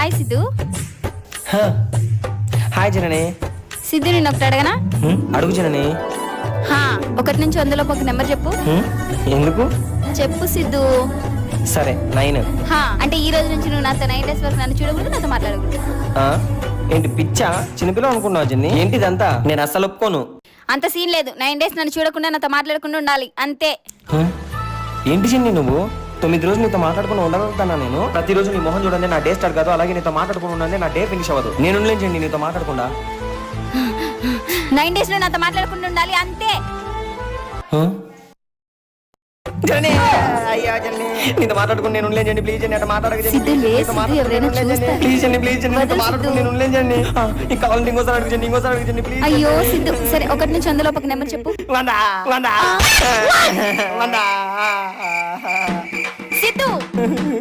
Hi Siddhu. Hi జనని. సిద్ధు నేను ఒకటి అడగనా? అడుగు జనని. 1 నుంచి 100 లోపు ఒక నెంబర్ చెప్పు. ఎందుకు? చెప్పు సిద్ధు. సరే 9. అంటే ఈ రోజు నుంచి నువ్వు నాతో 9 డేస్ వరకు నన్ను చూడకూడదు, నాతో మాట్లాడకూడదు. ఏంటి పిచ్చా? చిన్నపిల్ల అనుకున్నావు జన్ని? ఏంటిదంతా? నేను అస్సలు ఒప్పుకోను. అంత సీన్ లేదు. 9 డేస్ నన్ను చూడకుండా నాతో మాట్లాడకుండా ఉండాలి అంతే. ఏంటి జన్ని నువ్వు? 9 రోజులు నీతో మాట్లాడుకుని ఉండగలుగుతానా నేను? ప్రతిరోజు నీ మొహం చూడండి నా డే స్టార్ట్ కాదు, అలాగే నీతో మాట్లాడుకుని ఉండండి నా డే ఫినిష్ అవ్వదు. నేను ఉండలేండి నీతో మాట్లాడకుండా. 9 డేస్ లో నాతో మాట్లాడకుండా ఉండాలి అంతే. నీతో మాట్లాడుకుని నేను ఉండలేండి ప్లీజ్ అండి. అట్లా మాట్లాడకండి సిద్ధు లేదు, సిద్ధు ఎవరైనా చూస్తారు. ప్లీజ్ అండి ప్లీజ్ అండి నీతో వదలు మాట్లాడుకుని సిద్ధు. నేను ఉండలేండి. ఇంకా కావాలంటే ఇంకోసారి అడగండి ప్లీజ్. అయ్యో సిద్ధు, సరే 1 నుంచి 100 లోపు ఒక నెంబర్ చెప్పు. 100. సిద్ధు